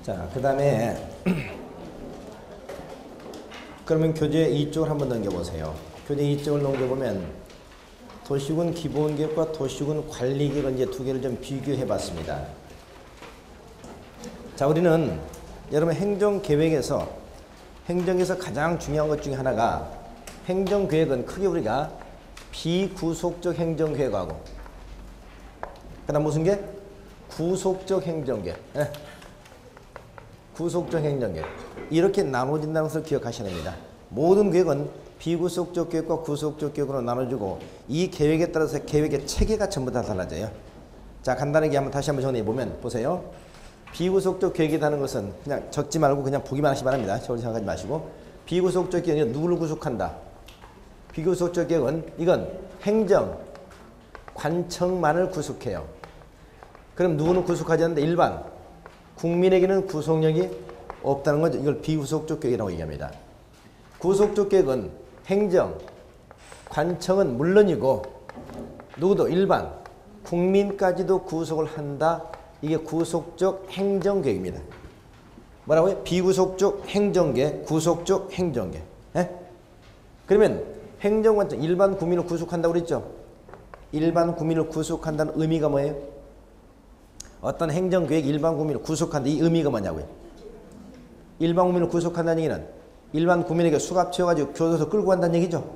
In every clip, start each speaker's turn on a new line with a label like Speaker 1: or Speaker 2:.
Speaker 1: 자, 그 다음에 그러면 교재 2쪽을 한번 넘겨보세요. 교재 2쪽을 넘겨보면 도시군 기본계획과 도시군 관리계획 이제 두 개를 좀 비교해 봤습니다. 자, 우리는 여러분 행정계획에서 가장 중요한 것 중에 하나가 행정계획은 크게 우리가 비구속적 행정계획하고 그다음 무슨 게? 구속적 행정계획. 구속적 행정계획. 이렇게 나눠진다는 것을 기억하셔야 됩니다. 모든 계획은 비구속적 계획과 구속적 계획으로 나눠지고 이 계획에 따라서 계획의 체계가 전부 다 달라져요. 자, 간단하게 다시 한번 정리해 보면 보세요. 비구속적 계획이라는 것은 그냥 적지 말고 그냥 보기만 하시 바랍니다. 저를 생각하지 마시고 비구속적 계획은 누구를 구속한다. 비구속적 계획은 이건 행정, 관청만을 구속해요. 그럼 누구는 구속하지 않는데 일반 국민에게는 구속력이 없다는 거죠. 이걸 비구속적 계획이라고 얘기합니다. 구속적 계획은 행정, 관청은 물론이고 누구도 일반 국민까지도 구속을 한다. 이게 구속적 행정계획입니다. 뭐라고요? 비구속적 행정계획, 구속적 행정계획. 그러면 행정관청 일반 국민을 구속한다고 그랬죠? 일반 국민을 구속한다는 의미가 뭐예요? 어떤 행정계획 일반 국민을 구속한다. 이 의미가 뭐냐고요? 일반 국민을 구속한다는 얘기는 일반 국민에게 수갑 채워가지고 교도소 끌고 간다는 얘기죠?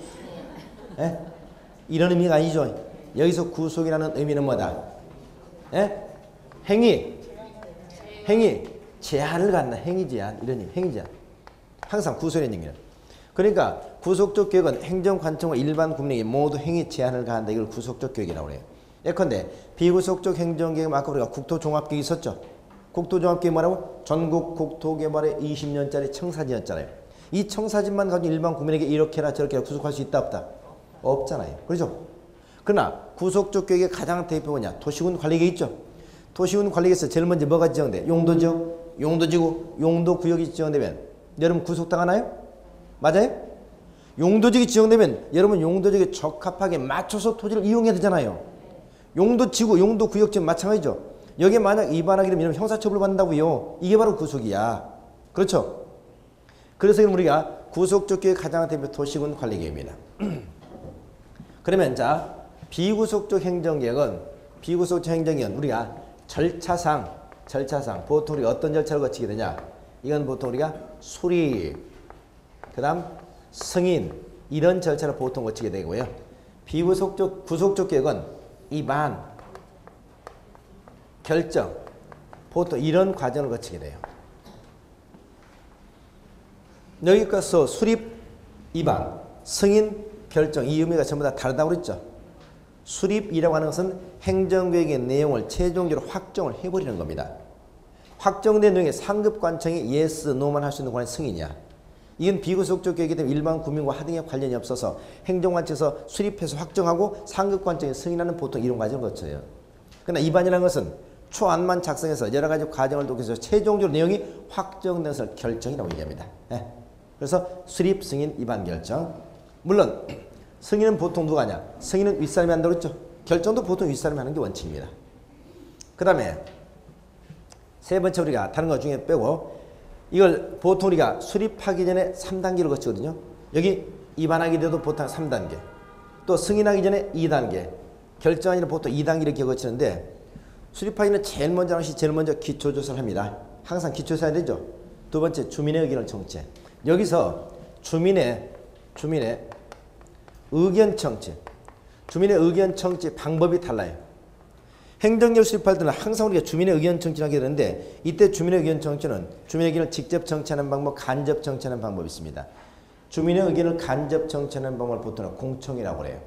Speaker 1: 이런 의미가 아니죠. 여기서 구속이라는 의미는 뭐다? 행위 제한을 갖나 행위 제한 이런 의미 행위 제한 항상 구속이라는 얘기는 그러니까 구속적 계획은 행정관청과 일반 국민에게 모두 행위 제한을 가한다. 이걸 구속적 계획이라고 해요. 예컨대 비구속적 행정계획은 아까 우리가 국토종합계획이 있었죠. 국토종합계획 뭐라고? 전국 국토개발의 20년짜리 청사진이었잖아요. 이 청사진만 가지고 일반 국민에게 이렇게나 저렇게나 구속할 수 있다 없다? 없잖아요. 그렇죠? 그러나 구속적 계획의 가장 대표가 뭐냐? 도시군 관리계획 있죠. 도시군 관리계획에서 제일 먼저 뭐가 지정돼? 용도지역, 용도지구, 용도구역이 지정되면 여러분 구속당하나요? 맞아요? 용도지역이 지정되면 여러분 용도지역에 적합하게 맞춰서 토지를 이용해야 되잖아요. 용도지구, 용도구역지는 마찬가지죠. 여기에 만약 위반하게 되면 형사처벌을 받는다고요. 이게 바로 구속이야. 그렇죠? 그래서 우리가 구속적 계획 가장 대표 도시군 관리계획입니다. 그러면 자 비구속적 행정계획은 우리가 절차상 보통 우리가 어떤 절차를 거치게 되냐? 이건 보통 우리가 수립, 그 다음 승인 이런 절차를 보통 거치게 되고요. 구속적 계획은 입안, 결정 보통 이런 과정을 거치게 돼요. 여기까지 수립, 입안, 승인, 결정 이 의미가 전부 다 다르다고 그랬죠. 수립이라고 하는 것은 행정계획의 내용을 최종적으로 확정을 해버리는 겁니다. 확정된 내용에 상급관청이 yes, no만 할 수 있는 권한이 승인이야. 이건 비구속적 계획이 되면 일반 국민과 하등에 관련이 없어서 행정관청에서 수립해서 확정하고 상급관청이 승인하는 보통 이런 과정을 거쳐요. 그러나 입안이라는 것은 초안만 작성해서 여러 가지 과정을 통해서 최종적으로 내용이 확정된 것을 결정이라고 얘기합니다. 그래서 수립, 승인, 입안, 결정. 물론 승인은 보통 누가 하냐? 승인은 윗사람이 한다고 했죠. 결정도 보통 윗사람이 하는 게 원칙입니다. 그 다음에 세 번째 우리가 다른 것 중에 빼고 이걸 보통 우리가 수립하기 전에 3단계를 거치거든요. 여기 입안하게 돼도 보통 3단계. 또 승인하기 전에 2단계. 결정하기는 보통 2단계 이렇게 거치는데 수립하기는 제일 먼저 기초조사를 합니다. 항상 기초조사해야 되죠. 두 번째 주민의 의견을 청취해. 여기서 주민의 의견 청취. 주민의 의견 청취 방법이 달라요. 행정계획 수립할 때는 항상 우리가 주민의 의견 청취를 하게 되는데 이때 주민의 의견 청취는 주민의 의견을 직접 청취하는 방법, 간접 청취하는 방법이 있습니다. 주민의 의견을 간접 청취하는 방법을 보통 공청회라고 해요.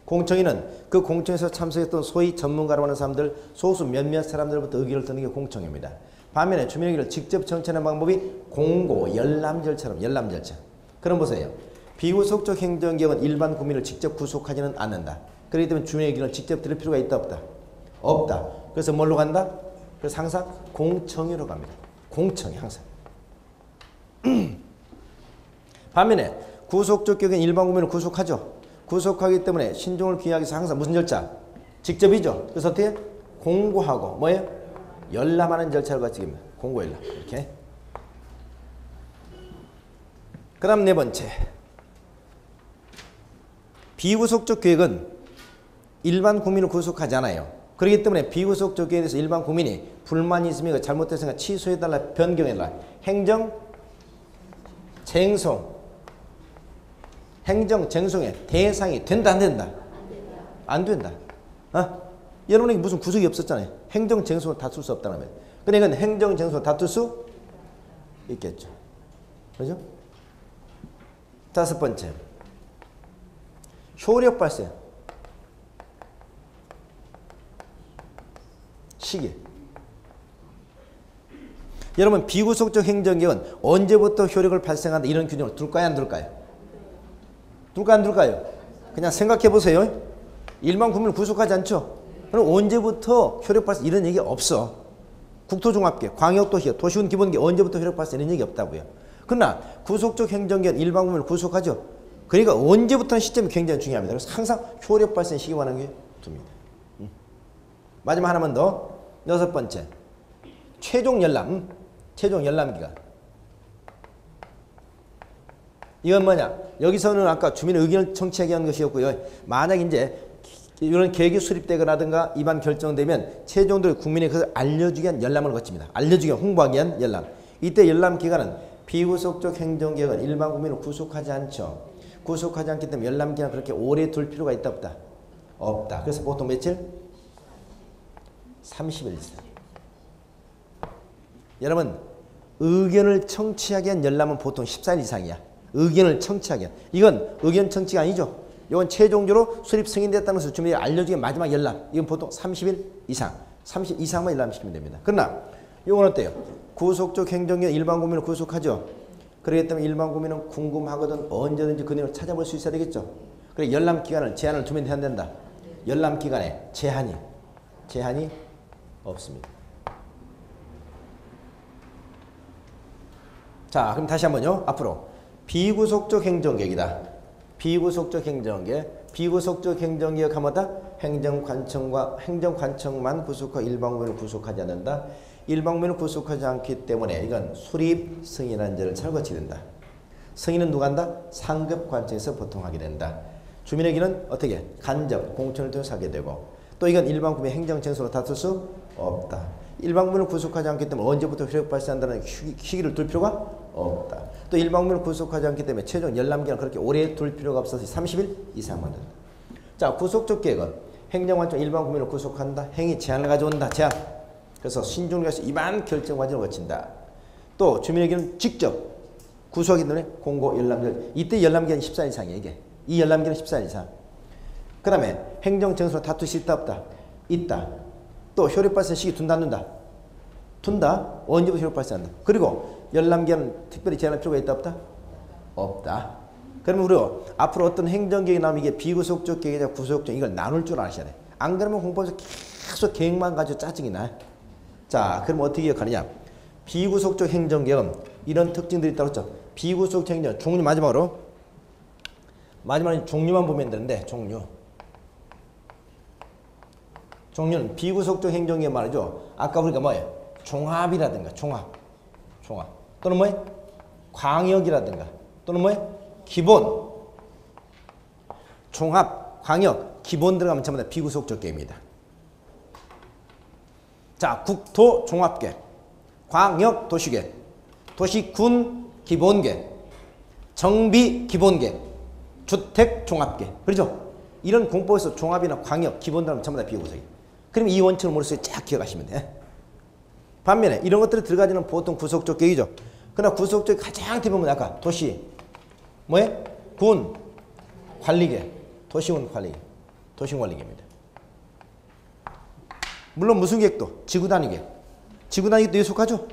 Speaker 1: 공청회는 그 공청회에서 참석했던 소위 전문가라고 하는 사람들 소수 몇몇 사람들부터 의견을 듣는 게 공청회입니다. 반면에 주민의 의견을 직접 청취하는 방법이 공고, 열람 절차. 그럼 보세요. 비구속적 행정계획은 일반 국민을 직접 구속하지는 않는다. 그렇기 때문에 주민의 의견을 직접 들을 필요가 있다 없다? 없다. 그래서 뭘로 간다? 그래서 항상 공청회로 갑니다. 공청회 항상. 반면에 구속적 계획은 일반 국민을 구속하죠. 구속하기 때문에 신중을 기하기 위해서 항상 무슨 절차? 직접이죠. 그래서 어떻게? 공고하고 뭐예요? 열람하는 절차를 거치게 공고 열람. 이렇게. 그 다음 네 번째. 비구속적 계획은 일반 국민을 구속하지 않아요. 그렇기 때문에 비구속적 계획에 대해서 일반 국민이 불만이 있으면 잘못됐으니까 취소해달라, 변경해달라. 행정 쟁송. 행정 쟁송의 대상이 된다, 안 된다? 안 된다. 여러분에게 무슨 구속이 없었잖아요. 행정 쟁송을 다툴 수 없다는 거예요. 근데 이건 행정 쟁송을 다툴 수 있겠죠. 그죠? 다섯 번째. 효력 발생. 시기. 여러분 비구속적 행정개혁은 언제부터 효력을 발생한다 이런 규정을 둘까요, 안 둘까요? 둘까 안 둘까요? 그냥 생각해 보세요. 일반 국민을 구속하지 않죠? 그럼 언제부터 효력 발생 이런 얘기 없어. 국토종합계, 광역도시, 도시군 기본계 언제부터 효력 발생 이런 얘기 없다고요. 그러나 구속적 행정개혁은 일반 국민을 구속하죠. 그러니까 언제부터는 시점이 굉장히 중요합니다. 그래서 항상 효력 발생 시기만한 게 둡니다. 마지막 하나만 더. 여섯 번째. 최종 열람. 최종 열람 기간. 이건 뭐냐? 여기서는 아까 주민의 의견을 청취하게 하는 것이었고요. 만약 이제 이런 계획이 수립되거나든가 입안 결정되면 최종적으로 국민에 그것을 알려주기 위한 열람을 거칩니다. 알려주기 위한 홍보하기 위한 열람. 이때 열람 기간은 비구속적 행정개혁은 일반 국민을 구속하지 않죠. 구속하지 않기 때문에 열람 기간 그렇게 오래 둘 필요가 있다 없다? 없다. 그래서 보통 며칠? 30일 이상. 여러분 의견을 청취하기 위한 열람은 보통 14일 이상이야. 의견을 청취하기 위한. 이건 의견 청취가 아니죠. 이건 최종적으로 수립 승인됐다는 것을 주민에게 알려주기 마지막 열람. 이건 보통 30일 이상. 30일 이상만 열람시키면 됩니다. 그러나 이건 어때요? 구속적 행정개혁 일반 국민을 구속하죠. 그렇기 때문에 일반 국민은 궁금하거든 언제든지 그 내용을 찾아볼 수 있어야 되겠죠. 그래 열람 기간을 제한을 두면 해야 된다. 열람 기간에 제한이 없습니다. 자, 그럼 다시 한번요. 앞으로 비구속적 행정개혁이다. 비구속적 행정개혁. 비구속적 행정개혁 하면다 행정관청만 구속하고 일반 국민을 구속하지 않는다. 일반 국민을 구속하지 않기 때문에 이건 수립 승인한 절차를 거치게 된다. 승인은 누가 한다? 상급 관청에서 보통 하게 된다. 주민에게는 어떻게? 간접 공청을 통해서 하게 되고 또 이건 일반 국민 행정청소로 다툴 수 없다. 일반 국민을 구속하지 않기 때문에 언제부터 효력 발생한다는 시기를 둘 필요가 없다. 또 일반 국민을 구속하지 않기 때문에 최종 열람기간 그렇게 오래 둘 필요가 없어서 30일 이상만 된다. 자, 구속적 계획은 행정관청 일반 국민을 구속한다. 행위 제한을 가져온다. 제한. 그래서 신중을 위해서 이만 결정 과정을 거친다. 또 주민에게는 직접 구속하기 전에 공고 열람기간. 이때 열람기간 14일 이상이에요. 이게. 이 열람기간 14일 이상. 그 다음에 행정청소로 다툴 수 있다 없다? 있다. 또 효력 발생 시기 둔다 안 둔다? 둔다. 언제부터 효력 발생한다. 그리고 열람기간은 특별히 제한할 필요가 있다 없다? 없다. 그러면 우리가 앞으로 어떤 행정계획이 나오면 이게 비구속적 계획이냐 구속적 이걸 나눌 줄 아셔야 돼. 안 그러면 공부에서 계속 계획만 가지고 짜증이 나. 자, 그럼 어떻게 기억하느냐? 비구속적 행정계획은 이런 특징들이 있다고 했죠. 비구속적 행정 종류 마지막으로 종류만 보면 되는데 종류는 비구속적 행정계획 말이죠. 아까 우리가 뭐예요? 종합이라든가 종합 또는 뭐예요? 광역이라든가 또는 뭐예요? 기본 종합 광역 기본 들어가면 전부 다 비구속적 계획입니다. 자, 국토 종합계획, 광역 도시계획, 도시군 기본계획, 정비 기본계획, 주택 종합계획. 그렇죠? 이런 공법에서 종합이나 광역 기본 들어가면 전부 다 비구속이에요. 그럼 이 원칙을 머릿속에 쫙 기억하시면 돼. 반면에 이런 것들이 들어가지는 보통 구속적 계획이죠. 그러나 구속적 가장 대부분 아까 도시 뭐예요? 군 관리계획, 도시군 관리계획입니다. 물론 무슨 계획도 지구단위 계획. 지구단위 계획도 속하죠.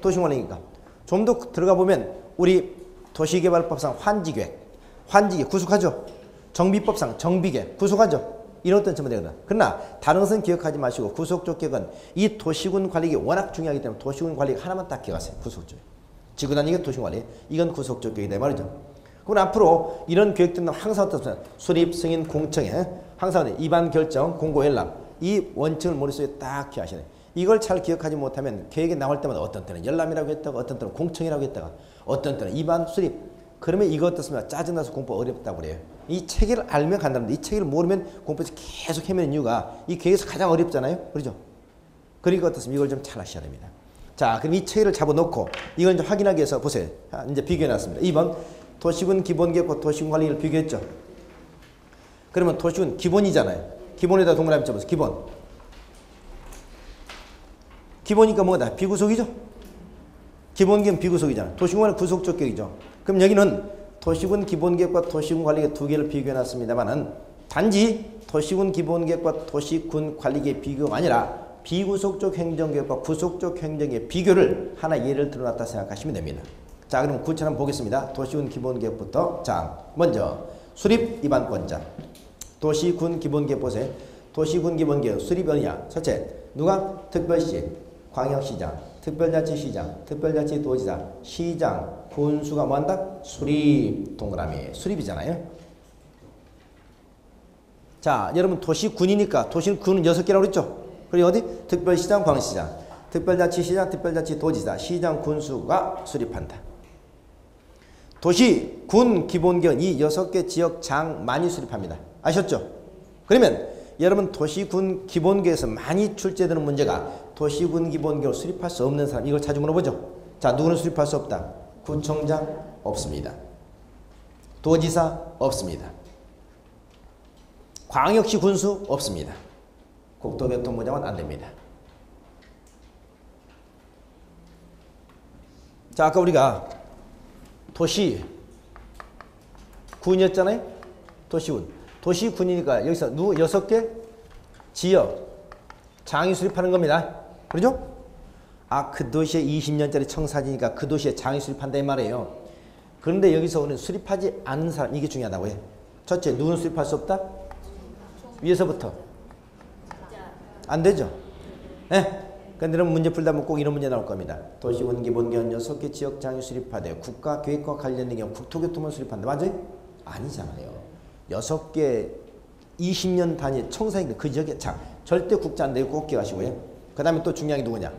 Speaker 1: 도시군 관리니까. 좀 더 들어가 보면 우리 도시개발법상 환지계획 구속하죠. 정비법상 정비계획 구속하죠. 이런 것들은 전부 되거든. 그러나 다른 것은 기억하지 마시고 구속적 계획은 이 도시군 관리계획이 워낙 중요하기 때문에 도시군 관리계획 하나만 딱 기억하세요. 구속적. 지구단위 계획, 도시군 관리계획. 이건 구속적 계획이다 말이죠. 그럼 앞으로 이런 계획들은 항상 어떻습니까? 수립, 승인, 공청회 항상 입안 결정, 공고, 열람 이 원칙을 머릿속에 딱 기억하셔야 돼요. 이걸 잘 기억하지 못하면 계획에 나올 때마다 어떤 때는 열람이라고 했다가 어떤 때는 공청이라고 했다가 어떤 때는 입안 수립. 그러면 이거 어떻습니까? 짜증나서 공부 어렵다고 그래요. 이 체계를 알면 간다는데 이 체계를 모르면 공부에서 계속 헤매는 이유가 이 계획에서 가장 어렵잖아요. 그렇죠? 그러니까 어떻습니까? 이걸 좀 잘 하셔야 됩니다. 자, 그럼 이 체계를 잡아놓고 이걸 이제 확인하기 위해서 보세요. 이제 비교해놨습니다. 2번 도시군 기본계획과 도시군 관리를 비교했죠. 그러면 도시군 기본이잖아요. 기본에다 동그라미 쳐보세요. 기본. 기본이니까 뭐다? 비구속이죠? 기본계획은 비구속이잖아. 도시군은 구속적 계획이죠. 그럼 여기는 도시군 기본계획과 도시군 관리계획 두 개를 비교해놨습니다만은 단지 도시군 기본계획과 도시군 관리계획 비교가 아니라 비구속적 행정계획과 구속적 행정계획 비교를 하나 예를 들어놨다 생각하시면 됩니다. 자, 그럼 구체 한번 보겠습니다. 도시군 기본계획부터. 자, 먼저 수립 입안권자. 도시군 기본계획 보세요. 도시군 기본계획 수립이 어디냐? 첫째, 누가? 특별시, 광역시장, 특별자치시장, 특별자치도지사, 시장, 군수가 뭐한다? 수립. 동그라미. 수립이잖아요. 자, 여러분 도시군이니까 도시군은 6개라고 그랬죠? 그리고 어디? 특별시장, 광시장, 특별자치시장, 특별자치도지사, 시장, 군수가 수립한다. 도시, 군, 기본계획 이 6개 지역장 많이 수립합니다. 아셨죠? 그러면 여러분 도시군 기본계획에서 많이 출제되는 문제가 도시군 기본계획을 수립할 수 없는 사람 이걸 자주 물어보죠. 자, 누구는 수립할 수 없다? 구청장 없습니다. 도지사 없습니다. 광역시 군수 없습니다. 국토교통부장은 안 됩니다. 자, 아까 우리가 도시 군이었잖아요. 도시군. 도시군이니까 여기서 6개 지역 장이 수립하는 겁니다. 그렇죠? 아, 그 도시에 20년짜리 청사지니까 그 도시에 장이 수립한다 이 말이에요. 그런데 여기서 우리는 수립하지 않은 사람 이게 중요하다고 해. 첫째, 누구는 수립할 수 없다? 위에서부터. 안 되죠? 예? 그런데 이런 문제 풀다 보면 꼭 이런 문제 나올 겁니다. 도시군 기본계획 6개 지역장이 수립하되 국가계획과 관련된 경우 국토교통만 수립한다. 맞아요? 아니잖아요. 6개 20년 단위 청사인데 그 지역에 자 절대 국자 안 되고 꼭 기억하시고요. 그 다음에 또 중요한 게 누구냐?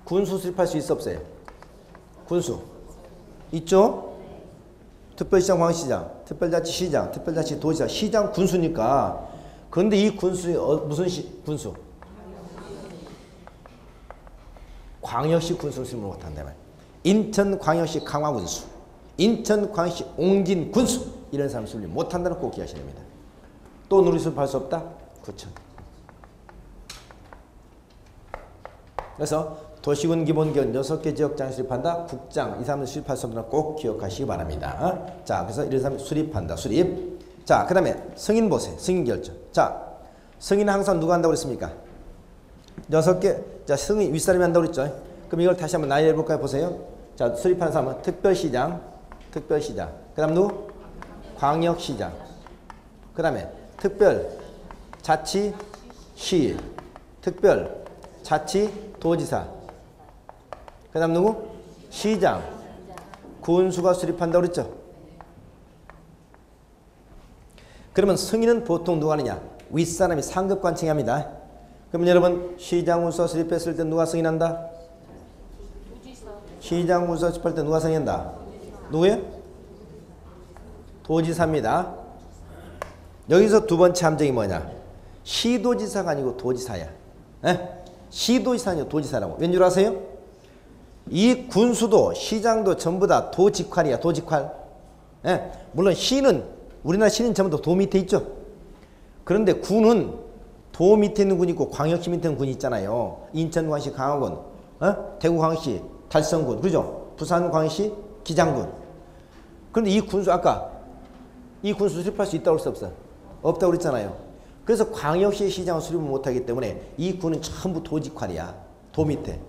Speaker 1: 군수 수립할 수 있어 없어요? 군수 있죠? 특별시장, 광시장, 특별자치시장, 특별자치도지사, 시장 군수니까. 그런데 이 군수 무슨 군수? 광역시 군수를 수립 못한다 말이야. 인천광역시 강화군수, 인천광역시 옹진군수 이런 사람 수립 못한다는 꼭 기억하셔야 됩니다. 또 누리 수립할 수 없다? 구청. 그래서 도시군 기본계획 6개 지역장 수립한다. 국장 이 사람들 수립할 수 없다는 꼭 기억하시기 바랍니다. 자, 그래서 이런 사람 수립한다. 수립. 자, 그 다음에 승인 보세요. 승인 결정. 자, 승인은 항상 누가 한다고 그랬습니까? 6개. 자, 승인 윗사람이 한다고 그랬죠. 그럼 이걸 다시 한번 나열해 볼까요? 보세요. 자, 수립하는 사람은 특별시장, 특별시장. 그 다음 누구? 광역시장. 그 다음에 특별자치시, 특별자치도지사. 그 다음 누구? 시장. 군수가 수립한다고 그랬죠. 그러면 승인은 보통 누가 하느냐? 윗사람이 상급관청이 합니다. 그러면 여러분 시장 군수가 수립했을 때 누가 승인한다? 시장 군수가 수립할 때 누가 승인한다? 누구예요? 도지사입니다. 여기서 두 번째 함정이 뭐냐? 시도지사가 아니고 도지사야. 에? 시도지사 아니고 도지사라고. 왠 줄 아세요? 이 군수도 시장도 전부 다 도직활이야. 도직활. 에? 물론 시는 우리나라 시는 전부 다 도 밑에 있죠. 그런데 군은 도 밑에 있는 군이 있고 광역시 밑에 있는 군이 있잖아요. 인천광역시 강화군, 대구광역시 달성군, 그죠? 부산광역시 기장군. 그런데 이 군수 아까 이 군수 수립할 수 있다고 할 수 없어? 없다고 그랬잖아요. 그래서 광역시 시장을 수립을 못하기 때문에 이 군은 전부 도직활이야. 도 밑에.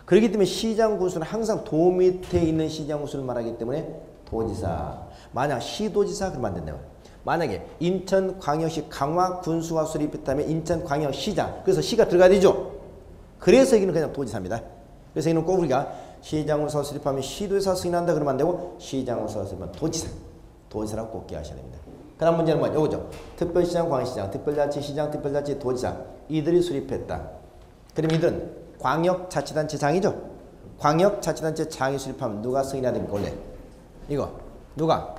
Speaker 1: 그렇기 때문에 시장 군수는 항상 도 밑에 있는 시장 군수를 말하기 때문에 도지사. 만약 시도지사 그러면 안 된다고. 만약에 인천광역시 강화군수가 수립했다면 인천광역시장. 그래서 시가 들어가야 되죠. 그래서 여기는 그냥 도지사입니다. 그래서 여기는 꼭 우리가 시장군수가 수립하면 시도지사 승인한다 그러면 안 되고 시장군수가 수립하면 도지사. 도지사라고 꼭 기억하셔야 됩니다. 그 다음 문제는 뭐냐? 요거죠. 특별시장, 광시장, 특별자치시장, 특별자치도지사 이들이 수립했다. 그럼 이들은 광역자치단체장이죠. 광역자치단체장이 수립하면 누가 승인해야 됩니까? 원래 이거 누가?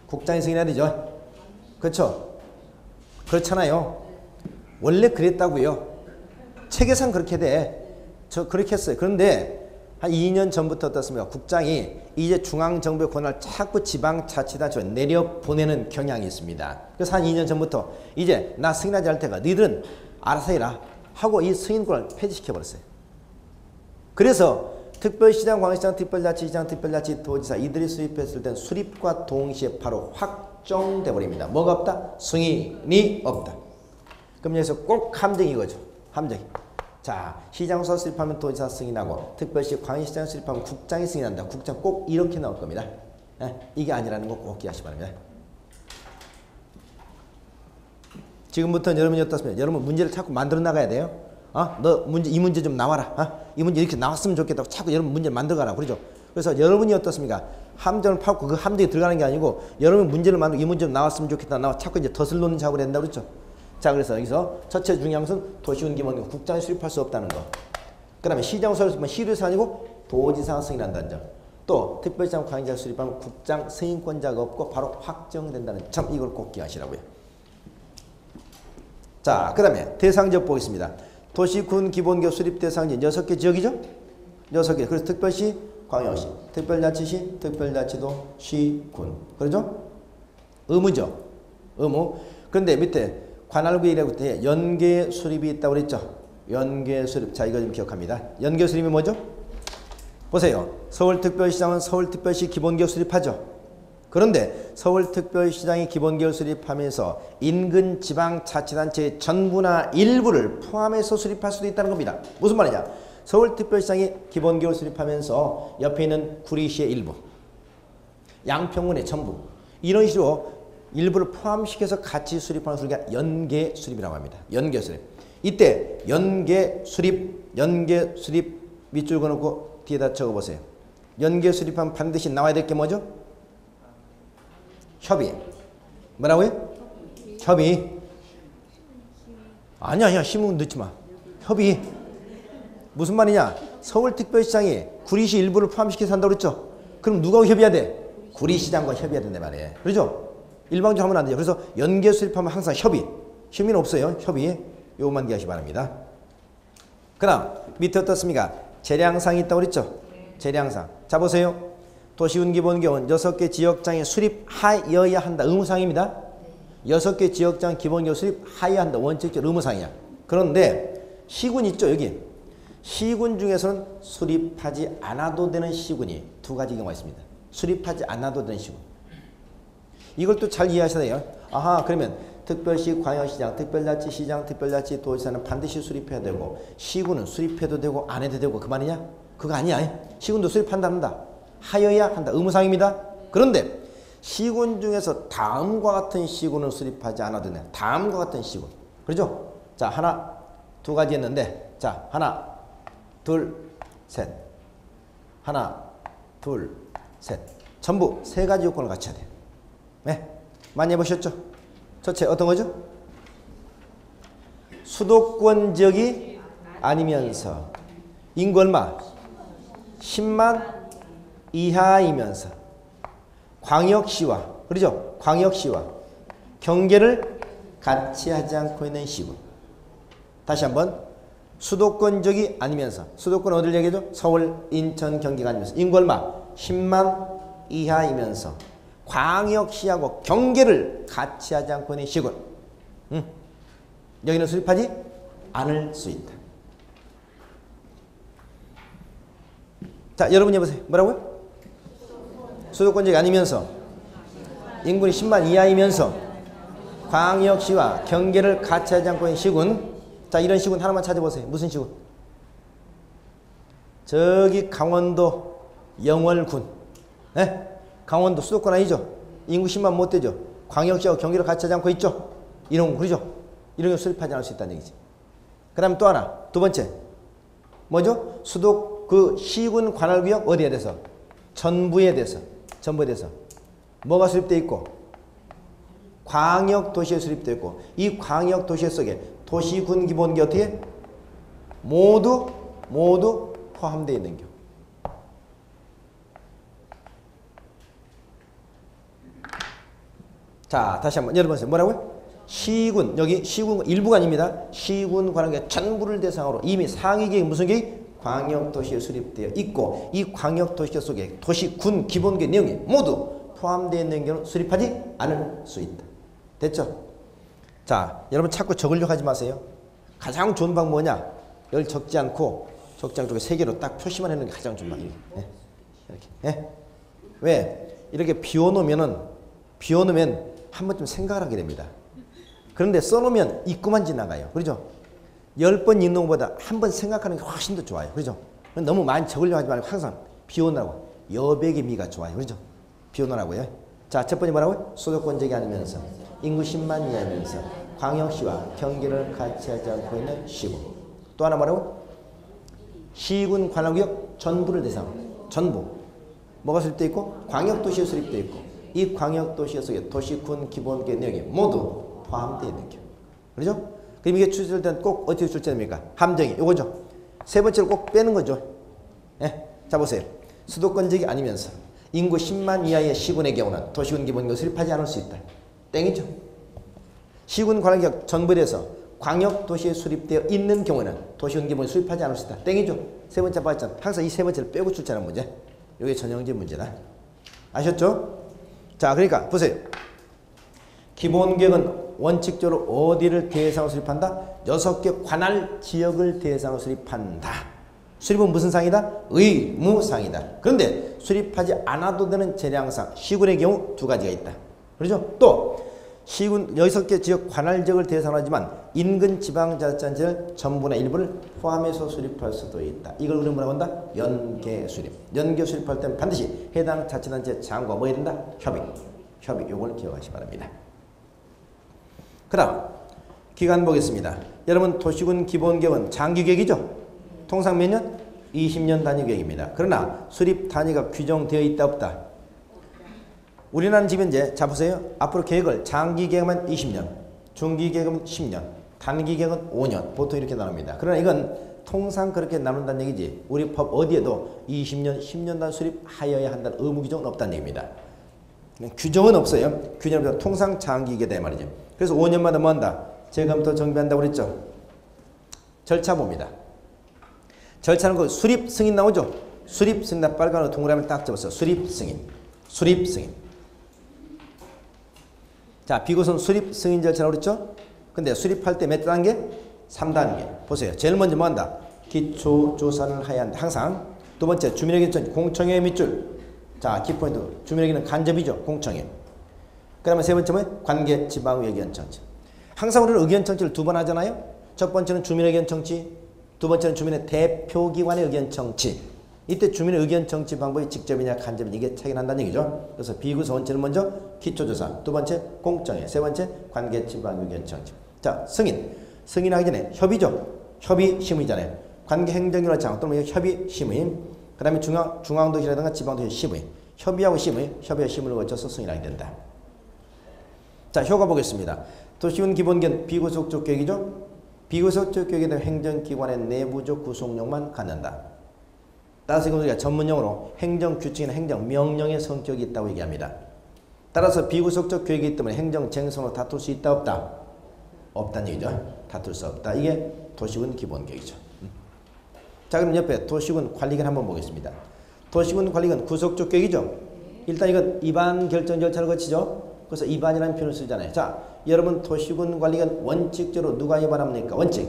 Speaker 1: 국장이 승인해야 되죠. 그렇죠? 그렇잖아요. 원래 그랬다고요. 체계상 그렇게 돼. 저 그렇게 했어요. 그런데 한 2년 전부터 어떻습니까? 국장이 이제 중앙정부의 권한을 자꾸 지방자치단체로 내려보내는 경향이 있습니다. 그래서 한 2년 전부터 이제 나 승인하지 않을 테니까 너희들은 알아서 해라 하고 이 승인권을 폐지시켜버렸어요. 그래서 특별시장, 광역시장, 특별자치시장, 특별자치도지사 이들이 수립했을 땐 수립과 동시에 바로 확정돼 버립니다. 뭐가 없다? 승인이 없다. 그럼 여기서 꼭 함정이 이거죠. 함정이. 자, 시장서 수립하면 도지사 승인하고 특별시, 광역시장 수립하면 국장이 승인한다. 국장 꼭 이렇게 나올 겁니다. 이게 아니라는 거 꼭 기억하시기 바랍니다. 지금부터는 여러분이 어떻습니까? 여러분 문제를 자꾸 만들어 나가야 돼요. 너 문제, 이 문제 좀 나와라. 이 문제 이렇게 나왔으면 좋겠다고 자꾸 여러분 문제를 만들어 가라. 그러죠? 그래서 여러분이 어떻습니까? 함정을 파고 그 함정에 들어가는 게 아니고 여러분 문제를 만들고 이 문제 좀 나왔으면 좋겠다. 자꾸 이제 덫을 놓는 작업을 한다 그랬죠? 자, 그래서 여기서 첫째 중요한 것은 도시운기본경 국장이 수립할 수 없다는 거. 그 다음에 시장서를 수립하면 시도지사 아니고 도지사가 승인한다는 점. 또 특별시장 광역시장 수립하면 국장 승인권자가 없고 바로 확정된다는 점. 이걸 꼭 기억하시라고요. 자, 그 다음에 대상지역 보겠습니다. 도시군 기본교육 수립 대상지 6개 지역이죠? 6개. 그래서 특별시, 광역시, 특별자치시, 특별자치도, 시, 군. 그러죠? 의무죠. 의무. 그런데 밑에 관할구역이라고 때 연계 수립이 있다고 그랬죠? 연계 수립. 자, 이거 좀 기억합니다. 연계 수립이 뭐죠? 보세요. 서울특별시장은 서울특별시 기본교육 수립하죠? 그런데 서울특별시장이 기본계획을 수립하면서 인근 지방자치단체의 전부나 일부를 포함해서 수립할 수도 있다는 겁니다. 무슨 말이냐? 서울특별시장이 기본계획을 수립하면서 옆에 있는 구리시의 일부, 양평군의 전부 이런 식으로 일부를 포함시켜서 같이 수립하는 수립이 연계 수립이라고 합니다. 연계 수립. 이때 연계 수립 밑줄 그어놓고 뒤에다 적어보세요. 연계 수립하면 반드시 나와야 될 게 뭐죠? 협의. 뭐라고요? 협의. 아니야. 심은 넣지 마. 협의. 무슨 말이냐? 서울특별시장이 구리시 일부를 포함시켜서 한다고 그랬죠? 그럼 누가 협의해야 돼? 구리시장과 협의해야 된단 말이에요. 그렇죠? 일방적으로 하면 안 돼요. 그래서 연계 수립하면 항상 협의. 협의는 없어요. 협의. 요것만 기하시기 바랍니다. 그 다음 밑에 어떻습니까? 재량상이 있다고 그랬죠? 재량상. 자, 보세요. 도시운기본경은 6개 지역장에 수립하여야 한다. 의무사항입니다. 6개 지역장 기본교육 수립하여야 한다. 원칙적 의무사항이야. 그런데 시군 있죠? 여기. 시군 중에서는 수립하지 않아도 되는 시군이 두 가지 경우가 있습니다. 수립하지 않아도 되는 시군. 이걸 또 잘 이해하셔야 돼요. 아하, 그러면 특별시, 광역시장, 특별자치시장, 특별자치도지사는 반드시 수립해야 되고 시군은 수립해도 되고 안 해도 되고 그 말이냐? 그거 아니야. 시군도 수립한다. 하여야 한다. 의무사항입니다. 그런데 시군 중에서 다음과 같은 시군을 수립하지 않아도 되네. 다음과 같은 시군. 그렇죠? 자, 하나, 두 가지 했는데 자, 하나, 둘, 셋. 하나, 둘, 셋. 전부 세 가지 요건을 갖춰야 돼요. 네? 많이 해보셨죠? 첫째, 어떤 거죠? 수도권 지역이 아니면서 인구 얼마? 10만 이하이면서 광역시와, 그렇죠? 광역시와 경계를 같이 하지 않고 있는 시군. 다시 한번 수도권 지역이 아니면서, 수도권 어딜 얘기하죠? 서울, 인천, 경기가 아니면서 인구 얼마? 10만 이하이면서 광역시하고 경계를 같이 하지 않고 있는 시군. 여기는 수립하지 않을 수 있다. 자, 여러분이 해보세요. 뭐라고요? 수도권 지역이 아니면서 인구는 10만 이하이면서 광역시와 경계를 같이 하지 않고 있는 시군. 자, 이런 시군 하나만 찾아보세요. 무슨 시군? 저기 강원도 영월군. 네? 강원도 수도권 아니죠? 인구 10만 못 되죠? 광역시하고 경계를 같이 하지 않고 있죠? 이런 거, 그러죠? 이런 거 수립하지 않을 수 있다는 얘기지. 그 다음 또 하나, 두 번째. 뭐죠? 그 시군 관할구역 어디에 대해서? 전부에 대해서. 뭐가 수립되어 있고? 광역도시에 수립되어 있고, 이 광역도시 속에 도시군 기본계 어떻게? 모두 포함되어 있는 경우. 자, 다시 한번 여러분 보세요. 뭐라고요? 시군, 여기 시군 일부가 아닙니다. 시군 관할계 전부를 대상으로 이미 상위 계획 무슨 계획? 광역도시에 수립되어 있고 이 광역도시 속에 도시군 기본계 내용이 모두 포함되어 있는 경우는 수립하지 않을 수 있다. 됐죠? 자, 여러분 자꾸 적으려고 하지 마세요. 가장 좋은 방법은 뭐냐? 여기 적지 않고 세 개로 딱 표시만 해놓는 게 가장 좋은 방법이에요. 네. 이렇게. 네. 왜? 이렇게 비워놓으면 한 번쯤 생각을 하게 됩니다. 그런데 써놓으면 읽고만 지나가요. 그렇죠? 10번 읽는 것보다 한 번 생각하는 게 훨씬 더 좋아요. 그렇죠? 너무 많이 적으려고 하지 말고 항상 비워놓으라고. 여백의 미가 좋아요. 그렇죠? 비워놓으라고요. 자, 첫 번째 뭐라고요? 수도권적이 아니면서 인구 10만 이하면서 광역시와 경계를 같이 하지 않고 있는 시군. 또 하나 뭐라고? 시군 관할구역 전부를 대상으로. 전부. 뭐가 수립되어 있고? 광역도시에 수립되어 있고 이 광역도시 속에 도시군 기본계 내용이 모두 포함되어 있는 경우. 그렇죠? 그럼 이게 출제될 때는 꼭 어떻게 출제됩니까? 함정이 요거죠. 세 번째로 꼭 빼는 거죠. 예? 자, 보세요. 수도권적이 아니면서 인구 10만 이하의 시군의 경우는 도시군 기본계를 수립하지 않을 수 있다. 땡이죠. 시군 관할구역 전부에서 광역도시에 수립되어 있는 경우는 도시군 기본을 수립하지 않을 수 있다. 땡이죠. 세 번째 봤잖아. 항상 이 세 번째를 빼고 출제하는 문제. 이게 전형적 문제다. 아셨죠? 자, 그러니까 보세요. 기본계획은 원칙적으로 어디를 대상으로 수립한다? 6개 관할 지역을 대상으로 수립한다. 수립은 무슨 상이다? 의무상이다. 그런데 수립하지 않아도 되는 재량상, 시군의 경우 두 가지가 있다. 그렇죠? 또 시군 6개 지역 관할 지역을 대상으로 하지만 인근 지방자치단체를 전부나 일부를 포함해서 수립할 수도 있다. 이걸 우리는 뭐라고 한다? 연계 수립. 연계 수립할 때는 반드시 해당 자치단체 장과 뭐 해야 된다? 협의. 요걸 기억하시기 바랍니다. 그 다음 기간 보겠습니다. 여러분 도시군 기본계획은 장기계획이죠. 통상 몇 년? 20년 단위 계획입니다. 그러나 수립 단위가 규정되어 있다 없다? 우리나라는 지금 이제 자 보세요. 앞으로 계획을 장기계획은 20년, 중기계획은 10년, 단기계획은 5년 보통 이렇게 나눕니다. 그러나 이건 통상 그렇게 나눈다는 얘기지 우리 법 어디에도 20년, 10년 단 수립하여야 한다는 의무 규정은 없다는 얘기입니다. 규정은 없어요. 규정은 없어요. 통상 장기계획이다 말이죠. 그래서 5년마다 뭐 한다? 재검토 정비한다고 그랬죠. 절차 봅니다. 절차는 그 수립 승인 나오죠. 수립 승인 빨간으로 동그라미를 딱 접었어요. 수립 승인. 자, 비고선 수립 승인 절차라고 그랬죠. 근데 수립할 때 몇 단계? 3단계. 보세요. 제일 먼저 뭐 한다? 기초 조사를 해야 한다. 항상. 두 번째 주민에게 공청회 밑줄. 자, 키포인트. 주민에게는 간접이죠. 공청회. 그 다음에 세 번째 뭐예요? 관계 지방 의견 청취. 항상 우리는 의견 청취를 두 번 하잖아요. 첫 번째는 주민 의견 청취, 두 번째는 주민의 대표기관의 의견 청취. 이때 주민의 의견 청취 방법이 직접이냐 간접이냐 이게 차이 난다는 얘기죠. 그래서 비구서 원칙은 먼저 기초조사, 두 번째 공청회, 세 번째 관계 지방 의견 청취. 자, 승인하기 전에 협의죠. 협의 심의잖아요. 관계 행정기관 장 또는 협의 심의. 그 다음에 중앙도시라든가 지방도시 심의. 협의하고 심의를 거쳐서 승인하게 된다. 자, 효과 보겠습니다. 도시군 기본계획 비구속적 계획이죠. 비구속적 계획에 대한 행정기관의 내부적 구속력만 갖는다. 따라서 이건 우리가 전문용어로 행정규칙이나 행정명령의 성격이 있다고 얘기합니다. 따라서 비구속적 계획이기 때문에 행정쟁선으로 다툴 수 있다 없다? 없다는 얘기죠. 다툴 수 없다. 이게 도시군 기본계획이죠. 자, 그럼 옆에 도시군 관리계획 한번 보겠습니다. 도시군 관리계획은 구속적 계획이죠. 일단 이건 입안 결정 절차를 거치죠. 그래서 입안이라는 표현을 쓰잖아요. 자, 여러분 도시군 관리계획은 원칙적으로 누가 입안합니까? 원칙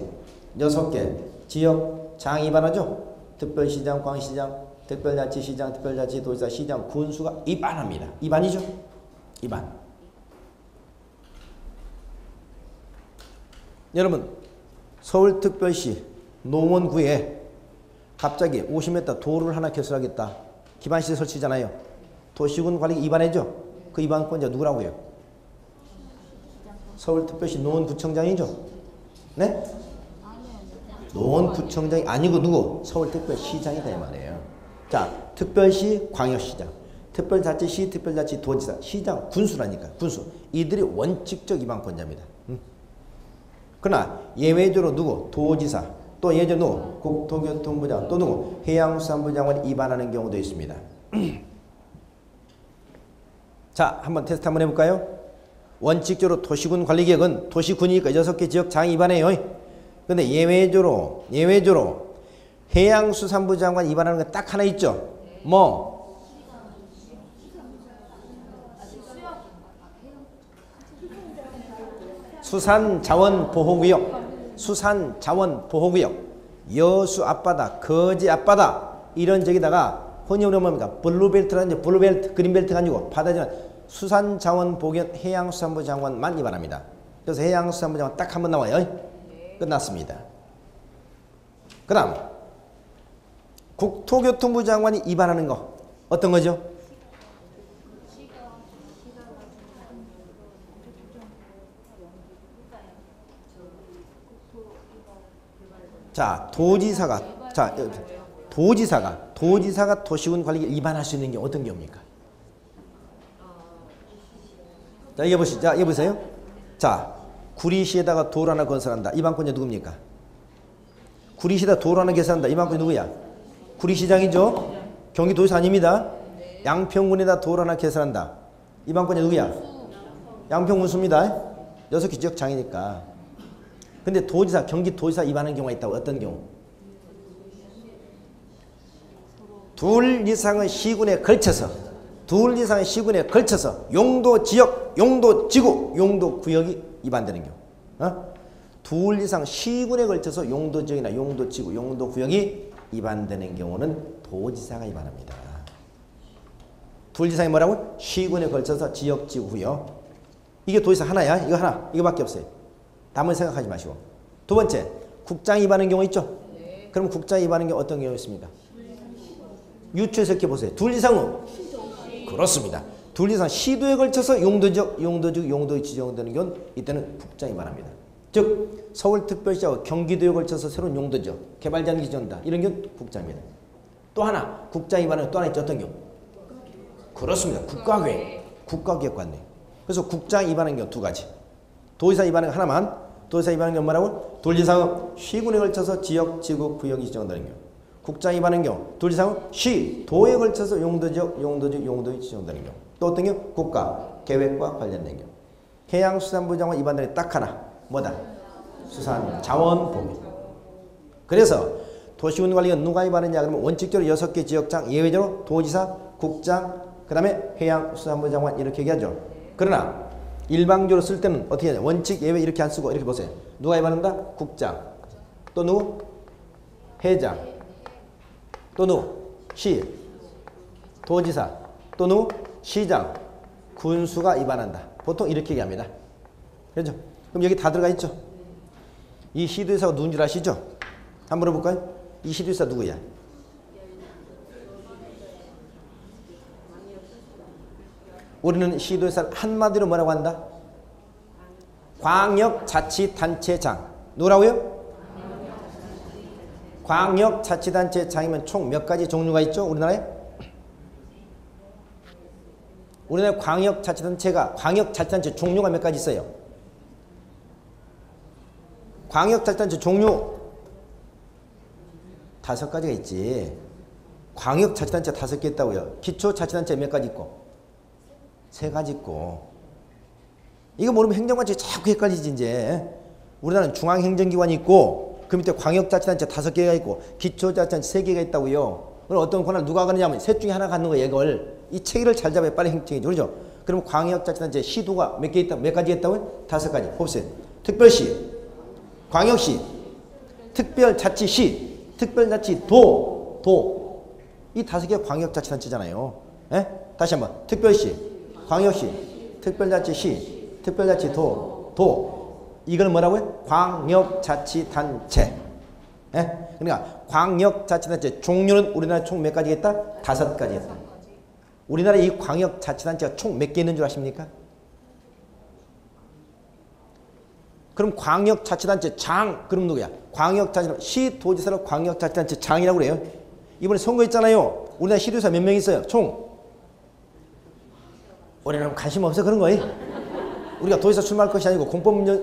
Speaker 1: 6개 지역 장 입안하죠. 특별시장, 광시장, 특별자치시장, 특별자치도지사, 시장, 군수가 입안합니다. 입안이죠. 입안. 여러분 서울특별시 노원구에 갑자기 50m 도로를 하나 개설하겠다. 기반시설 설치잖아요. 도시군 관리 입안해죠. 그 입안권자 누구라고 해요? 서울특별시 노원구청장이죠. 네? 노원구청장이 아니고 누구? 서울특별시장이다 이 말이에요. 자, 특별시 광역시장, 특별자치시, 특별자치도지사, 시장, 군수라니까. 군수. 이들이 원칙적 입안권자입니다. 그러나 예외적으로 누구? 도지사, 또 예외적으로 누구? 국토교통부 장관, 또 누구? 해양수산부 장관이 위반하는 경우도 있습니다. 자, 한번 테스트 한번 해볼까요? 원칙적으로 도시군 관리계획은 도시군이니까 6개 지역장이 위반해요. 근데 예외적으로 해양수산부 장관 위반하는 게 딱 하나 있죠. 뭐? 수산자원보호구역, 여수 앞바다, 거제 앞바다 이런 적에다가 흔히 우리가 뭡니까? 블루벨트라는 블루벨트, 그린벨트가 아니고 바다지만 수산자원보호구역 해양수산부 장관만 위반합니다. 그래서 해양수산부 장관 딱 한 번 나와요. 끝났습니다. 그 다음 국토교통부 장관이 위반하는 거 어떤 거죠? 자, 도지사가 도시군 관리에 위반할 수 있는 게 어떤 경우입니까? 자, 이게 보시죠. 자, 이게 보세요. 자, 구리시에다가 도로 하나 건설한다. 이방권자 누굽니까? 구리시에다 도로 하나 개설한다. 이방권자 누구야? 구리시장이죠. 경기도지사 아닙니다. 양평군에다 도로 하나 개설한다. 이방권자 누구야? 양평군수입니다. 6개 지역장이니까. 근데 도지사, 경기도지사 위반하는 경우가 있다고. 어떤 경우? 둘 이상의 시군에 걸쳐서 용도 지역, 용도 지구, 용도 구역이 위반되는 경우. 둘 이상 시군에 걸쳐서 용도 지역이나 용도 지구, 용도 구역이 위반되는 경우는 도지사가 위반합니다. 둘 이상이 뭐라고? 시군에 걸쳐서 지역, 지구, 구역. 이게 도지사 하나야. 이거 하나. 이거밖에 없어요. 남은 생각하지 마시고. 두 번째, 국장이 위반하는 경우 있죠? 네. 그럼 국장이 위반하는 경우 어떤 경우 있습니까? 유추해서 이렇게 보세요. 둘 이상은? 그렇습니다. 둘 이상 시도에 걸쳐서 용도적, 용도의 지정되는 경우는 이때는 국장이 위반합니다. 즉 서울특별시하고 경기도에 걸쳐서 새로운 용도적, 개발제한 지정한다. 이런 경우는 국장입니다. 또 하나, 국장이 위반하는 또 하나 있죠. 어떤 경우? 그렇습니다. 국가계획 관내. 그래서 국장 위반하는 경우 두 가지. 도지사 위반하는 거 하나만. 도지사 위반하는 경우 뭐라고? 둘 이상은 시군에 걸쳐서 지역, 지구, 구역이 지정되는 경우. 국장 위반하는 경우. 둘 이상은 시, 도에 걸쳐서 용도적, 용도의 지정되는 경우. 또 어떤 경우? 국가, 계획과 관련된 경우. 해양수산부 장관 위반되는 딱 하나. 뭐다? 수산자원보호. 그래서 도시군 관리가 누가 위반했냐 그러면 원칙적으로 6개 지역장, 예외적으로 도지사, 국장, 그 다음에 해양수산부 장관 이렇게 얘기하죠. 그러나 일방적으로 쓸 때는 어떻게 하냐? 원칙 예외 이렇게 안 쓰고 이렇게 보세요. 누가 위반한다? 국장. 또 누구? 회장. 또 누구? 시. 도지사. 또 누구? 시장. 군수가 위반한다. 보통 이렇게 얘기합니다. 그렇죠? 그럼 여기 다 들어가 있죠? 이 시도지사가 누군지 아시죠? 한번 물어볼까요? 이 시도지사 누구야? 우리는 시도지사를 한마디로 뭐라고 한다? 광역자치단체장. 누구라고요? 광역자치단체장이면 총 몇 가지 종류가 있죠? 우리나라에? 우리나라 광역자치단체 종류가 몇 가지 있어요? 광역자치단체 종류 5가지가 있지. 광역자치단체 5개 있다고요. 기초자치단체 몇 가지 있고? 3가지 있고. 이거 모르면 행정관청이 자꾸 헷갈리지 이제. 우리나라는 중앙행정기관이 있고 그 밑에 광역자치단체 5개가 있고 기초자치단체 3개가 있다고요. 그럼 어떤 권한을 누가 갖느냐면 셋 중에 하나 갖는 거예요. 이걸. 이 체계를 잘 잡아야 빨리 행정이죠. 그렇죠? 그럼 광역자치단체 시도가 몇 개 있다? 몇 가지 있다고요? 5가지. 보세요. 특별시, 광역시, 특별자치시, 특별자치도, 이 5개가 광역자치단체잖아요. 에? 다시 한번. 특별시, 광역시, 특별자치시, 특별자치도. 이걸 뭐라고요? 광역자치단체. 에? 그러니까 광역자치단체 종류는 우리나라에 총 몇 가지가 있다? 5가지 있다. 우리나라에 이 광역자치단체가 총 몇 개 있는 줄 아십니까? 그럼 광역자치단체 장, 그럼 누구야? 광역자치단체, 시도지사를 광역자치단체 장이라고 그래요. 이번에 선거했잖아요. 우리나라 시도지사 몇 명 있어요? 총. 우리는 관심 없어 그런 거예요. 우리가 도지사 출마할 것이 아니고 공법문제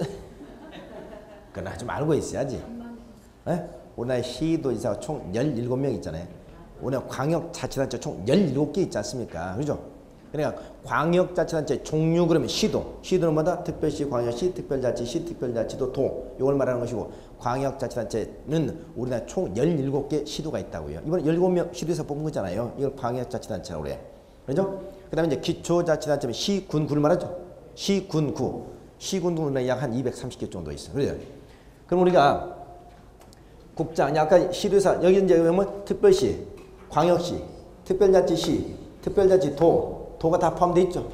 Speaker 1: 그러나 좀 알고 있어야지. 에? 우리나라에 시도지사가 총 17명 있잖아요. 우리나라 광역자치단체 총 17개 있지 않습니까? 그죠? 그러니까 광역자치단체 종류 그러면 시도는 뭐다? 특별시, 광역시, 특별자치시, 특별자치도, 도 이걸 말하는 것이고 광역자치단체는 우리나라 총 17개 시도가 있다고요. 이번에 17명 시도에서 뽑은 거잖아요. 이걸 광역자치단체라고 그래. 그죠? 그 다음에 이제 기초자치단체는 시, 군, 구를 말하죠. 시, 군, 구. 시군도 약 한 230개 정도 있어. 그래요. 그럼 우리가 국장, 아까 시도에서 여기 이제 보면 특별시, 광역시, 특별자치시, 특별자치도, 도가 다 포함되어 있죠.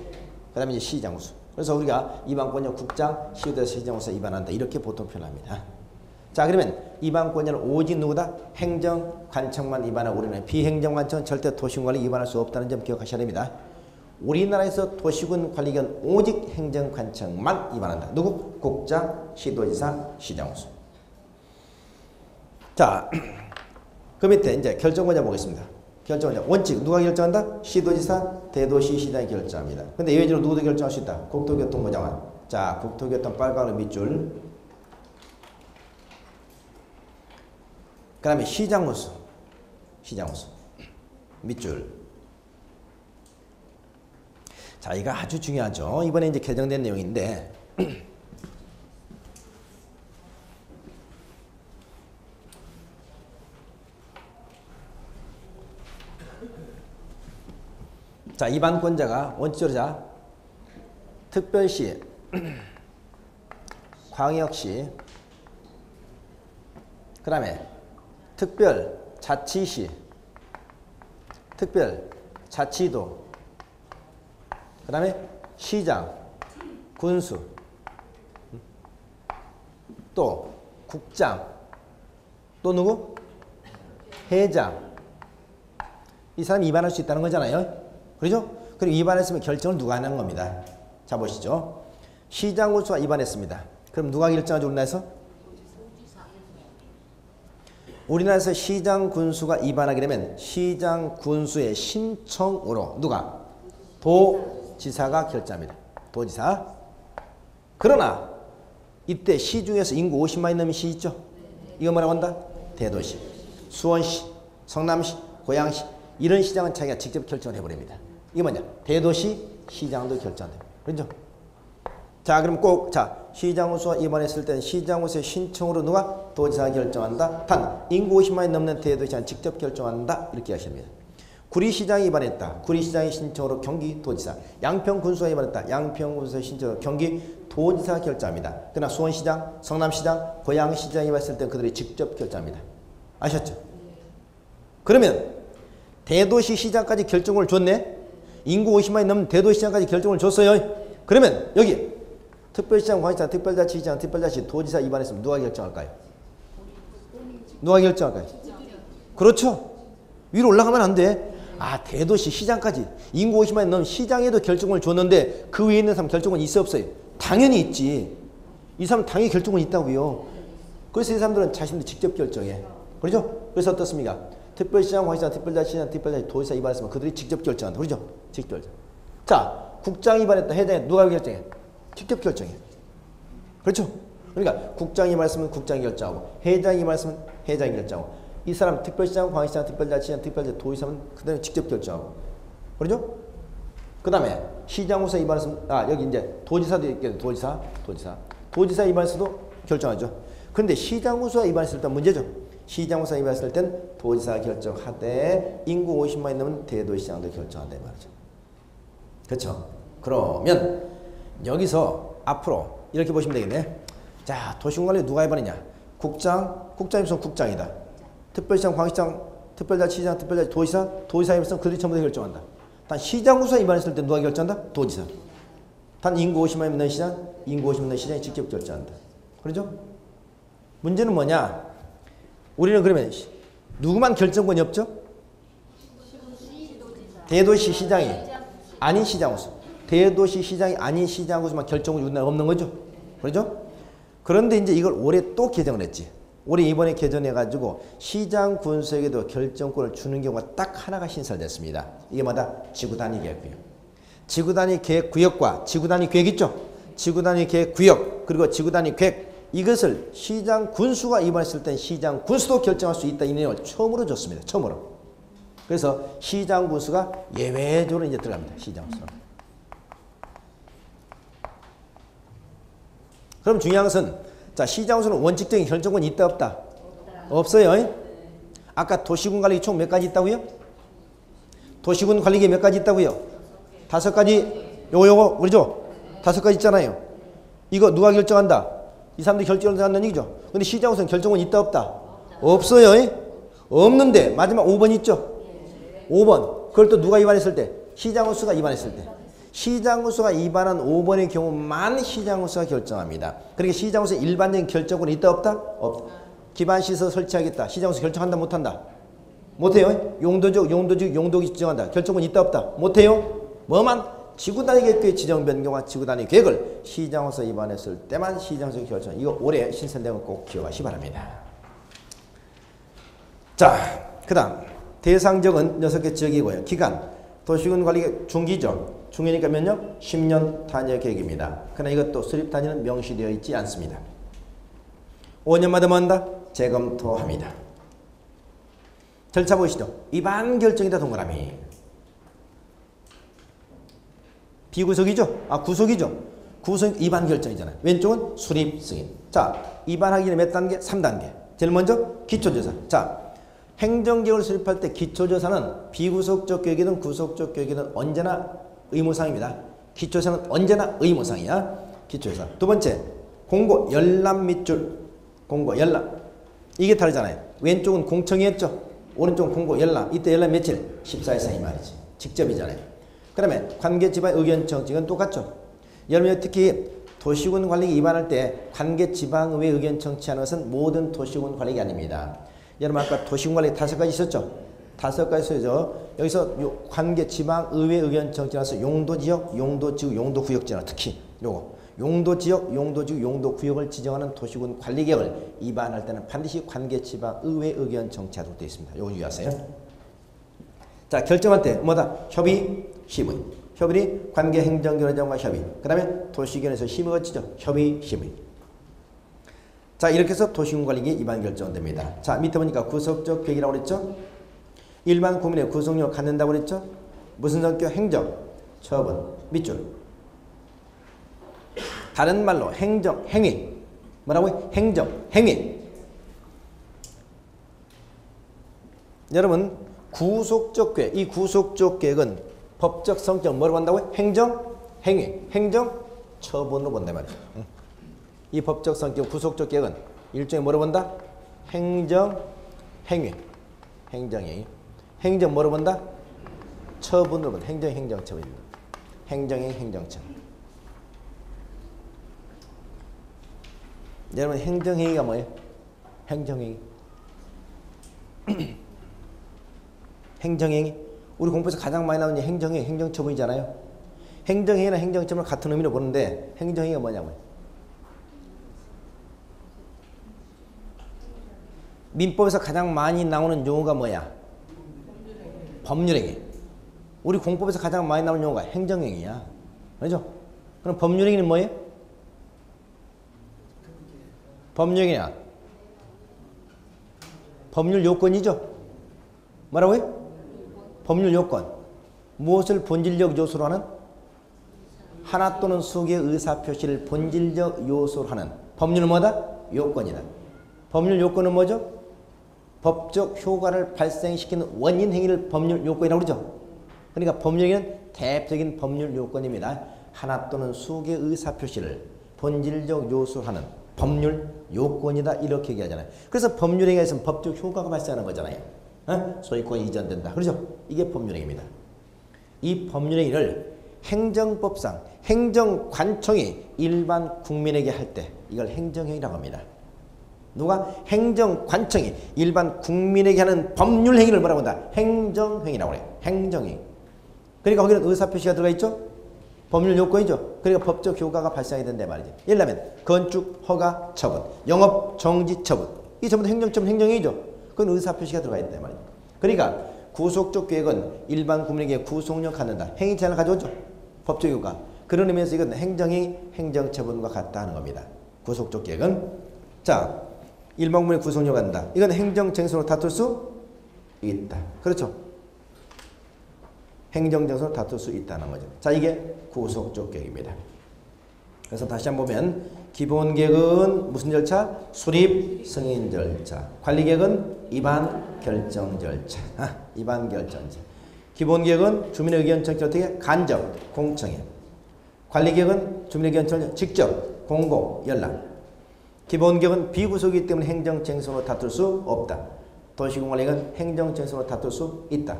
Speaker 1: 그 다음에 이제 시장구수. 그래서 우리가 이반권자 국장, 시도에서 시장구수 위반한다. 이렇게 보통 표현합니다. 자, 그러면 이반권자는 오직 누구다? 행정관청만 위반하고 우리는 비행정관청은 절대 도시군관리 위반할 수 없다는 점 기억하셔야 됩니다. 우리나라에서 도시군 관리권 오직 행정관청만 위반한다. 누구? 국장, 시도지사, 시장구수. 자, 그 밑에 이제 결정권자 보겠습니다. 결정권자 원칙 누가 결정한다? 시도지사, 대도시, 시장이 결정합니다. 근데 예외적으로 누구도 결정할 수 있다. 국토교통부 장관. 자, 국토교통 빨간으로 밑줄. 그 다음에 시장구수 밑줄. 자, 이거 아주 중요하죠. 이번에 이제 개정된 내용인데 자, 이반권자가 원칙적으로 자 특별시, 광역시, 그 다음에 특별자치시, 특별자치도, 그 다음에 시장, 군수, 또 국장, 또 누구? 회장. 이 사람이 위반할 수 있다는 거잖아요. 그렇죠? 그리고 위반했으면 결정을 누가 하는 겁니다. 자, 보시죠. 시장 군수가 위반했습니다. 그럼 누가 결정하죠? 우리나라에서 시장 군수가 위반하게 되면 시장 군수의 신청으로 누가? 도지사가 결정합니다. 도지사. 그러나 이때 시 중에서 인구 50만이 넘는 시 있죠? 이거 뭐라고 한다? 대도시. 수원시, 성남시, 고양시 이런 시장은 자기가 직접 결정을 해버립니다. 이게 뭐냐? 대도시 시장도 결정됩니다. 그렇죠? 자, 그럼 꼭, 자, 시장구수가 입원했을 때는 시장구수의 신청으로 누가? 도지사가 결정한다. 단, 인구 50만이 넘는 대도시는 직접 결정한다. 이렇게 하셔야 됩니다. 구리시장이 입원했다. 구리시장의 신청으로 경기도지사. 양평군수가 입원했다. 양평군수의 신청으로 경기도지사가 결정합니다. 그러나 수원시장, 성남시장, 고양시장이 입원했을 때 그들이 직접 결정합니다. 아셨죠? 그러면 대도시 시장까지 결정을 줬네? 인구 50만이 넘는 대도시장까지 결정을 줬어요. 그러면 여기 특별시장, 광역시장, 특별자치시장, 특별자치, 도지사 위반했으면 누가 결정할까요? 누가 결정할까요? 그렇죠. 위로 올라가면 안 돼. 아, 대도시 시장까지 인구 50만이 넘는 시장에도 결정을 줬는데 그 위에 있는 사람 결정은 있어 없어요? 당연히 있지. 이 사람 당연히 결정은 있다고요. 그래서 이 사람들은 자신들 직접 결정해. 그렇죠? 그래서 어떻습니까? 특별시장, 광역시장, 특별자치시장, 특별자치, 도지사 위반했으면 그들이 직접 결정한다. 그렇죠? 직접 결정. 자, 국장 위반했다. 회장이 누가 결정해? 직접 결정해. 그렇죠? 그러니까 국장이 말씀은 국장이 결정하고 회장이 말씀은 회장이 결정하고 이 사람 특별시장, 광역시장, 특별자치시장, 특별자치, 도지사는 그들은 직접 결정하고. 그렇죠? 그 다음에 시장구사 위반했으면 여기 이제 도지사도 있겠네. 도지사 위반했어도 결정하죠. 그런데 시장구사 위반했을 때 문제죠. 시장구사 위반했을 땐 도지사가 결정하되 인구 50만이 넘는 대도시장도 결정한다 말이죠. 그렇죠? 그러면 여기서 앞으로 이렇게 보시면 되겠네. 자, 도시군관리 누가 위반했냐? 국장이면 국장이다. 특별시장, 광역시장, 특별자치시장, 특별자치, 도지사 위반했으면 그들이 전부 다 결정한다. 단 시장구사 위반했을 때 누가 결정한다? 도지사. 단 인구 50만이 넘는 시장, 인구 50만이 넘는 시장이 직접 결정한다. 그렇죠? 문제는 뭐냐? 우리는 그러면 누구만 결정권이 없죠? 대도시 시장이 아닌 시장구수. 대도시 시장이 아닌 시장구수만 결정권이 우리나라에 없는 거죠. 그렇죠? 그런데 이제 이걸 올해 또 개정을 했지. 올해 이번에 개정해가지고 시장 군수에게도 결정권을 주는 경우가 딱 하나가 신설됐습니다. 이게 뭐다? 지구단위 계획구역. 지구단위 계획구역과 지구단위 계획 있죠? 지구단위 계획구역 그리고 지구단위 계획 이것을 시장 군수가 입안했을 땐 시장 군수도 결정할 수 있다 이 내용을 처음으로 줬습니다. 처음으로. 그래서 시장 군수가 예외적으로 이제 들어갑니다. 시장 군수. 그럼 중요한 것은 자 시장 군수는 원칙적인 결정권이 있다 없다? 없어요. 아까 도시군 관리계 총 몇 가지 있다고요? 도시군 관리계 몇 가지 있다고요? 5가지. 요거 그러죠? 5가지 있잖아요. 이거 누가 결정한다? 이 사람들이 결정을 한다는 얘기죠. 근데 시장에서는 결정은 있다 없다? 없어요. 없는데 마지막 5번 있죠? 5번. 그걸 또 누가 위반했을 때? 시장군수가 위반했을 때. 시장군수가 위반한 5번의 경우만 시장군수가 결정합니다. 그러니까 시장군수의 일반적인 결정권이 있다 없다? 없다. 기반시설 설치하겠다. 시장군수 결정한다 못한다? 못해요. 용도적 용도기 지정한다. 결정권이 있다 없다? 못해요. 뭐만? 지구단위 계획의 지정 변경과 지구단위 계획을 시장에서 입안했을 때만 시장에서 결정. 이거 올해 신설된 거 꼭 기억하시기 바랍니다. 자, 그 다음 대상적은 6개 지역이고요. 기간 도시군 관리 중기죠. 중이니까 몇 년? 10년 단위 계획입니다. 그러나 이것도 수립 단위는 명시되어 있지 않습니다. 5년마다 뭐 한다? 재검토합니다. 절차 보시죠. 위반 결정이다 동그라미. 비구속이죠? 구속이죠? 구속 위반 결정이잖아요. 왼쪽은 수립 승인. 자, 위반하기 전에 몇 단계? 3단계. 제일 먼저 기초조사. 자, 행정계획을 수립할 때 기초조사는 비구속적 계획이든 구속적 계획이든 언제나 의무사항입니다. 기초조사는 언제나 의무사항이야. 기초조사. 두 번째, 공고 열람 밑줄. 공고 열람. 이게 다르잖아요. 왼쪽은 공청이 했죠? 오른쪽은 공고 열람. 이때 열람 며칠? 14일 이 말이지. 직접이잖아요. 그 다음에 관계지방 의견 청취는 똑같죠. 여러분 특히 도시군 관리계 위반할 때 관계지방의회 의견 청취하는 것은 모든 도시군 관리계 아닙니다. 여러분 아까 도시군 관리계 5가지 있었죠. 5가지 있었죠. 여기서 관계지방의회 의견 청취하면서 용도지역, 용도지구, 용도구역지나 특히 요거 용도지역, 용도지구, 용도구역을 지정하는 도시군 관리계획을 위반할 때는 반드시 관계지방의회 의견 청취하도록 되어 있습니다. 요거 유의하세요. 자, 결정할 때 뭐다? 협의, 심의. 협의는 관계행정결정과 협의. 그 다음에 도시견에서 심의가 치죠. 협의, 심의. 자, 이렇게 해서 도시군관리계획 위반 결정됩니다. 자, 밑에 보니까 구속적 계획이라고 그랬죠. 일반 국민의 구속력을 갖는다고 그랬죠. 무슨 성격? 행정, 처분, 밑줄. 다른 말로 행정, 행위. 뭐라고요? 행정, 행위. 여러분 구속적 계획, 이 구속적 계획은 법적 성격 뭐라고 한다고요? 행정, 행위, 행정, 처분으로 본다 말이죠. 이 법적 성격 구속적 계획은 일종의 뭐로 본다? 행정, 행위, 행정행위. 행정 뭐로 본다? 처분으로 본다. 행정, 행정, 처분입니다. 행정행위, 행정처분. 여러분 행정행위가 뭐예요? 행정행위. 행정행위. 우리 공부에서 가장 많이 나오는 행정행위, 행정처분이잖아요. 행정행위나 행정처분을 같은 의미로 보는데 행정행위가 뭐냐고요. 민법에서 가장 많이 나오는 용어가 뭐야? 법률행위. 우리 공법에서 가장 많이 나오는 용어가 행정행위야. 그렇죠? 그럼 법률행위는 뭐예요? 법률행위야. 법률 요건이죠? 뭐라고요? 법률 요건. 무엇을 본질적 요소로 하는? 하나 또는 수개의 의사표시를 본질적 요소로 하는. 법률은 뭐다? 요건이다. 법률 요건은 뭐죠? 법적 효과를 발생시키는 원인 행위를 법률 요건이라고 그러죠. 그러니까 법률행위는 대표적인 법률 요건입니다. 하나 또는 수개의 의사표시를 본질적 요소로 하는 법률 요건이다 이렇게 얘기하잖아요. 그래서 법률행위에서는 법적 효과가 발생하는 거잖아요. 소유권이 이전된다. 그렇죠? 이게 법률행위입니다. 이 법률행위를 행정법상 행정관청이 일반 국민에게 할 때 이걸 행정행위라고 합니다. 누가? 행정관청이 일반 국민에게 하는 법률행위를 뭐라고 한다? 행정행위라고 해요. 행정행위. 그러니까 거기는 의사표시가 들어가 있죠? 법률 요건이죠. 그러니까 법적 효과가 발생해야 된다 말이죠. 예를 들면 건축 허가 처분, 영업 정지 처분. 이 전부 다 행정처분 행정행위죠. 그건 의사표시가 들어가 있단 말이에요. 그러니까 구속적 계획은 일반 국민에게 구속력 갖는다. 행위 제한을 가져오죠. 법적 효과. 그런 의미에서 이건 행정행위, 행정처분과 같다 하는 겁니다. 구속적 계획은 자, 일반국민의 구속력 한다. 이건 행정쟁소로 다툴 수 있다. 그렇죠? 행정쟁소로 다툴 수 있다는 거죠. 자, 이게 구속적 개혁입니다. 그래서 다시 한번 보면 기본계획은 무슨 절차? 수립 승인 절차. 관리계획은 입안 결정 절차. 입안 결정자. 기본계획은 주민의 의견 청취 어떻게? 간접 공청회. 관리계획은 주민의 의견 청취 직접 공고 연락. 기본계획은 비구속이기 때문에 행정쟁소로 다툴 수 없다. 도시공관리계획은 행정쟁소로 다툴 수 있다.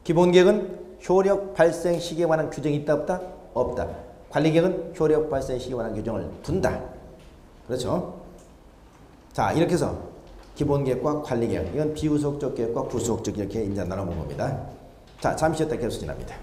Speaker 1: 기본계획은 효력 발생 시기에 관한 규정이 있다 없다? 없다. 관리계획은 효력 발생 시기에 관한 규정을 둔다. 그렇죠? 자, 이렇게 해서 기본계획과 관리계획, 이건 비구속적 계획과 구속적 이렇게 이제 나눠본 겁니다. 자, 잠시 쉬었다 계속 진행합니다.